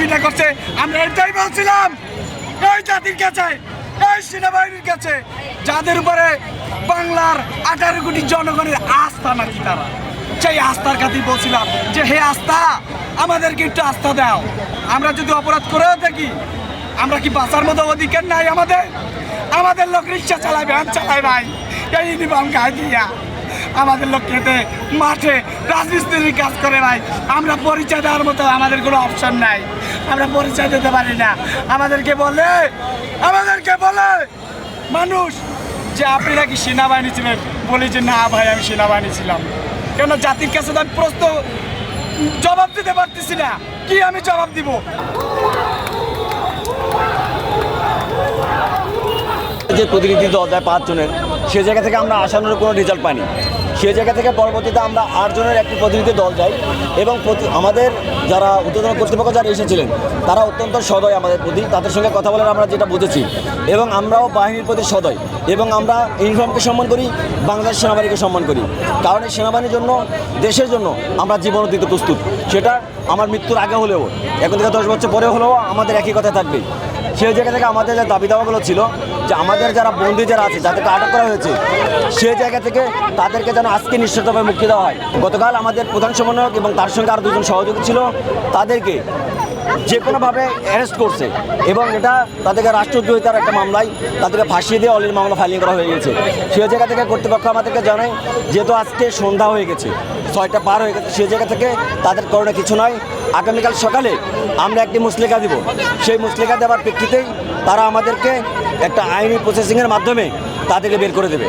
Beta করছে। আমরা এটাই বলছিলাম এই জাতির কাছে, এই সেনাবাহিনীর কাছে, যাদের উপরে বাংলার 18 কোটি জনগণের আস্থা নাকি তারা, সেই আস্থার কাছেই বলছিলাম যে হে আস্থা, আমাদেরকে একটু আস্থা দাও। আমরা যদি অপরাধ করেও থাকি, আমরা কি বাঁচার মতো অধিকার নাই আমাদের? আমাদের লোক রিক্সা চালায়, ভ্যান চালায় ভাই, এই ইউনিফর্ম গায়ে দিয়া। আমাদের লোক খেতে মাঠে রাজমিস্ত্রির কাজ করে ভাই। আমরা পরিচয় দেওয়ার মতো আমাদের কোনো অপশন নাই, আমরা পরিচয় দিতে পারি না। আমাদেরকে বলে মানুষ যে আপনারা কি সেনাবাহিনী ছিলেন? বলি যে না ভাই, আমি সেনাবাহিনী ছিলাম। কেন জাতির কাছে তো আমি প্রশ্ন জবাব দিতে পারতেছি না, কি আমি জবাব দিব? যে প্রতিনিধি দল যায় 5 জনের, সে জায়গা থেকে আমরা আসানোর কোনো রেজাল্ট পাইনি। সে জায়গা থেকে পরবর্তীতে আমরা 8 জনের একটি প্রতিনিধি দল যাই এবং আমাদের যারা ঊর্ধ্বতন কর্তৃপক্ষ যারা এসেছিলেন তারা অত্যন্ত সদয় আমাদের প্রতি। তাদের সঙ্গে কথা বলে আমরা যেটা বুঝেছি, এবং আমরাও বাহিনীর প্রতি সদয়, এবং আমরা ইউনিফর্মকে সম্মান করি, বাংলাদেশ সেনাবাহিনীকে সম্মান করি। কারণ এই সেনাবাহিনীর জন্য, দেশের জন্য আমরা জীবনও দিতে প্রস্তুত। সেটা আমার মৃত্যুর আগে হলেও, এখন থেকে 10 বছর পরে হলেও আমাদের একই কথা থাকবে। সেই জায়গা থেকে আমাদের যে দাবি দাওয়াগুলো ছিল, যে আমাদের যারা বন্দী যারা আছে, যাদেরকে আটক করা হয়েছে, সেই জায়গা থেকে তাদেরকে যেন আজকে নিশ্চিতভাবে মুক্তি দেওয়া হয়। গতকাল আমাদের প্রধান সমন্বয়ক এবং তার সঙ্গে আরও 2 জন সহযোগী ছিল, তাদেরকে যে কোনোভাবে অ্যারেস্ট করছে, এবং এটা তাদেরকে রাষ্ট্রদ্রোহিতার একটা মামলায় তাদেরকে ফাঁসিয়ে দিয়ে অলরেডি মামলা ফাইলিং করা হয়ে গেছে। সেই জায়গা থেকে কর্তৃপক্ষ আমাদেরকে জানায়, যেহেতু আজকে সন্ধ্যা হয়ে গেছে, 6টা পার হয়ে গেছে, সেই জায়গা থেকে তাদের করণে কিছু নয়। আগামীকাল সকালে আমরা একটি মুচলেখা দিব। সেই মুচলেখা দেওয়ার প্রেক্ষিতেই তারা আমাদেরকে একটা আইনি প্রসেসিংয়ের মাধ্যমে তাদেরকে বের করে দেবে।